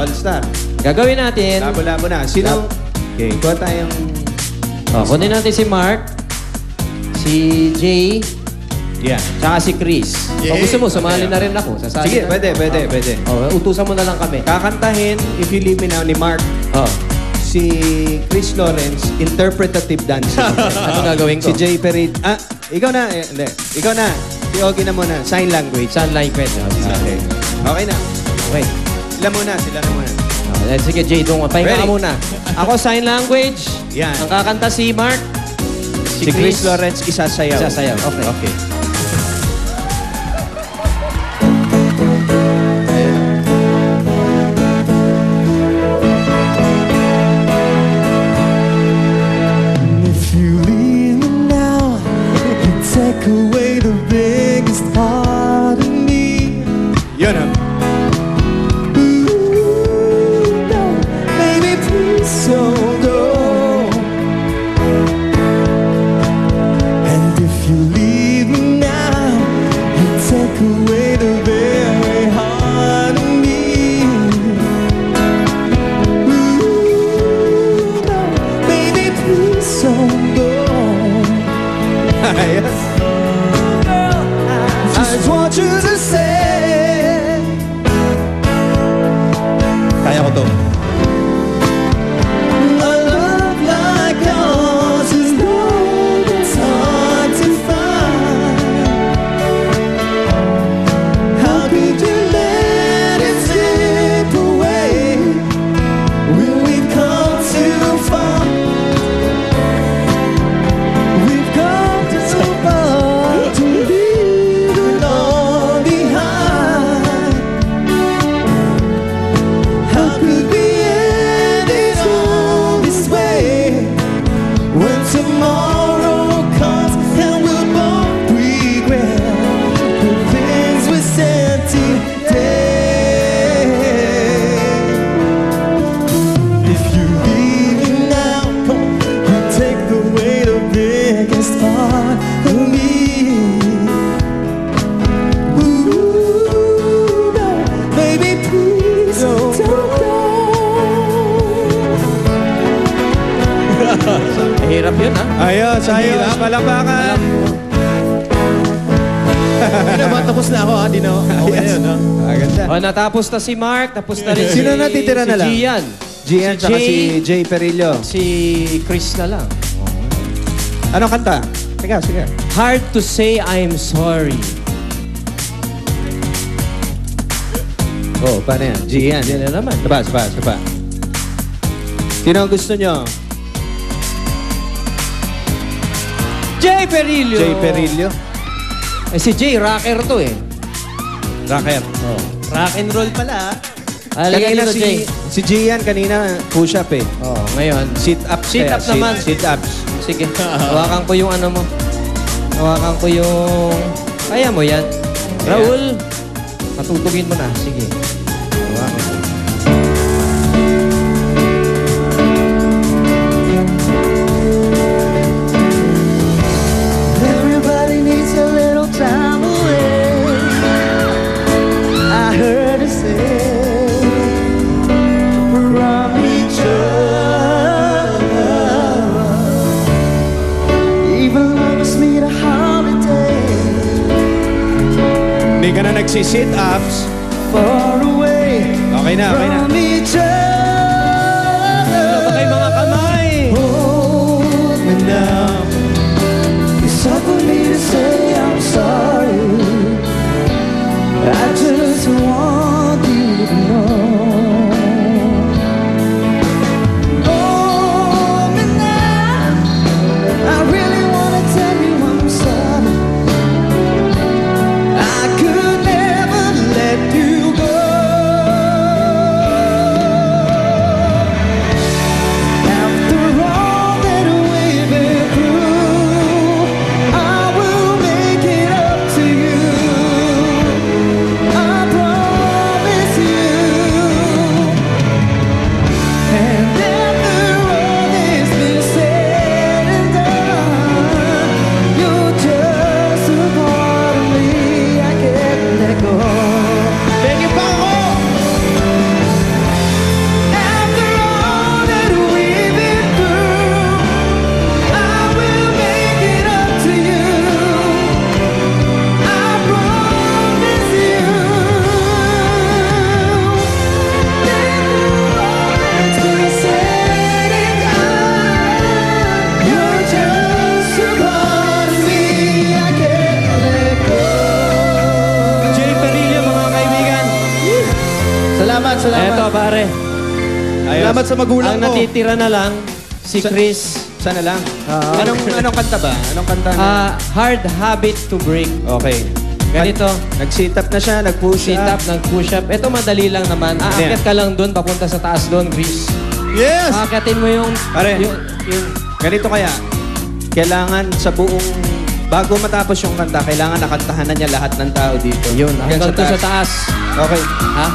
All-star. Gagawin natin. Labo-labo na. Sino? Okay, kuha tayong... Kunin natin si Mark, si Jay, Yeah. tsaka si Chris. Kung gusto mo, sumali na rin ako. Sasali Sige, na. pwede. Utusan mo na lang kami. Kakantahin, If You Leave Me Now ni Mark. Si Chris Lawrence, interpretative dancing. Ano gagawin ko? Si Jay Perit. Ikaw na. Hindi. Ikaw na. Si Ogie na muna. Sign language. Saan language? Okay. Okay na. Okay. Sila na muna. Sige, Jay, doon. Pahinga ka Ready? muna. Ako, sign language. Yan. Ang kakanta si Mark. Si Chris Lawrence, isasayaw. Isasayaw. Okay. If you leave me now, you take away the biggest part of me. Yun ah. Ooh, no, baby, please don't go. And if you leave me now, you take away the very heart of me. Ooh, no, baby, please don't go. Yes. Just want you to say, Kaya ko to. a love like yours is love that's hard to find. How could you let it slip away when we've come too far? We've come too far to leave it all behind. How could we end it all this way when tomorrow comes and we'll both regret the things we said today? If you leave me now, you take away the biggest part of me. Ooh, no, baby, please don't go. Mahirap yun, ha? Ayos. Palakpakan. Hindi naman, tapos na ako, di na ako. Okay na yun, ha? Ganda. Natapos na si Mark. Tapos na rin Sino natitira na lang? Si Gian. Gian, Si tsaka Jay. si Jay Perillo. Si Chris na lang. Anong kanta? Sige. Hard to say I'm sorry. Paano yan? Gian. Yan na naman. Saba. Sino ang gusto nyo? Jay Perillo. Jay Perillo? Si Jay, rocker to eh. Rocker. Rock and roll pala. Alagay Kanina dito, Jay. si Gian kanina push-up eh. Ngayon. Sit-up. Sit-up naman. Sit-ups. Sige, hawakan ko yung ano mo. Hawakan ko yung... Kaya mo yan. Raul, patutugin mo na. Sige. Hawakan ko. Everybody needs a little time away. I heard her say from each other. Even lovers need a holiday. Hindi ka na nagsi-sit-ups. Far away Okay na. from each other. Wala ba kayong mga kamay? Hold me now. It's hard for me to say I'm sorry. I just want you to know. Hold me now. I really wanna tell you I'm sorry. I could never let you go. Ito, pare. Salamat sa magulang Ang ko. natitira na lang, si Chris. Sana lang. Anong kanta ba? Anong kanta na? Hard habit to break. Okay. Ganito. Nag-sit up na siya, nag-push Sit up, nag-push up. Ito madali lang naman. Aakyat ka lang doon, papunta sa taas doon, Chris. Yes! Aakyatin mo yung... Pare. yung Ganito kaya, kailangan sa buong, bago matapos yung kanta, kailangan nakantahan na niya lahat ng tao dito. yun, hanggang doon sa taas. Okay. Ha?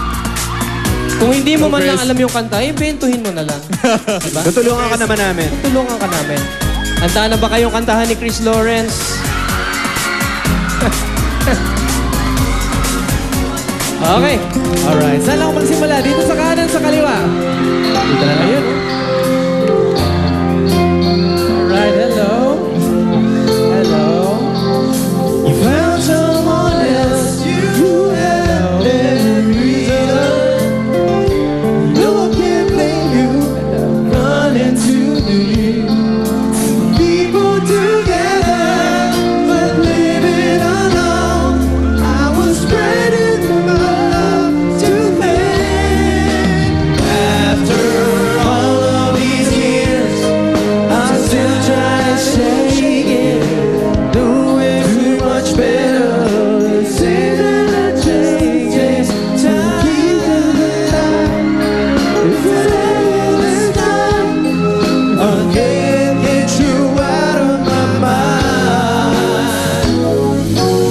Kung hindi mo man Chris. lang alam yung kanta, bentuhin mo na lang. Diba? Tutulungan ka naman namin. Tulungan ka namin. Handa na ba kayong kantahan ni Chris Lawrence? Okay. Alright, saan ako magsimula? Dito sa kanan, sa kaliwa. Dito na lang yun. Alright, hello. Hello. You found someone else you have every reason. No, I can't blame you. Running to you. People together, but living alone. I was spreading my love to them. After all of these years, I still try to shake it. Doing too much better. Seeing the changes. Time keep alive. If it is done, I can't get you out of my mind.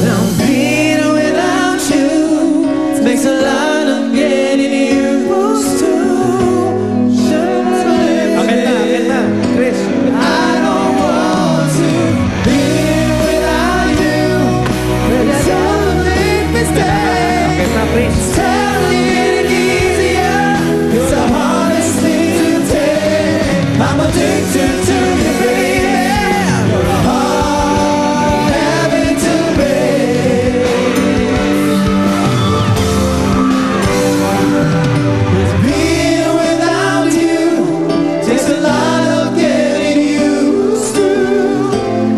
Now being without you makes a lot of getting used to. Akin na. Chris. I don't want to be without you. It's a big mistake. Akin na, Chris. Telling it easier. It's the hardest thing to take. I'm addicted to you, baby. You're a hard habit to break. 'Cause being without you takes a lot of getting used to.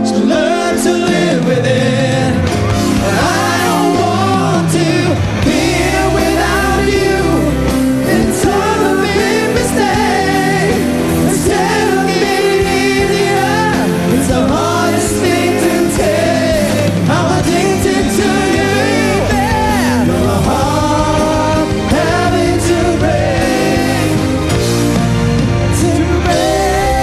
So learn to live with it. I don't want to be without you. It's all a big mistake. Instead of getting easier, it's the hardest thing to take. I'm addicted to you, baby. You're a hard habit to break. To break.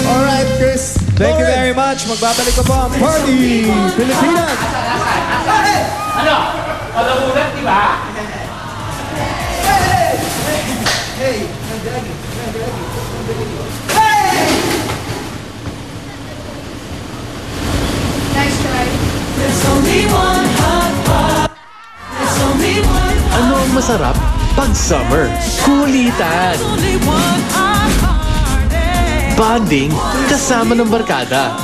All right, Chris. Thank you very much. Magbabalik ko po ang Party Pilipinas. Ano? Palamunan, di ba? Nice try. Ano ang masarap pag summer? Kulitan. Bonding kasama ng barkada.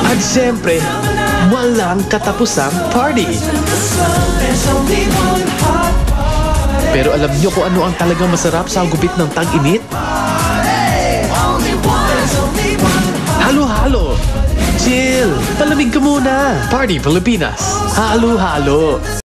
At siyempre, walang katapusang party. Pero alam niyo kung ano ang talagang masarap sa gupit ng tag-init? Halo-halo. Chill. Palamig ka muna. Party Pilipinas. Halo-halo.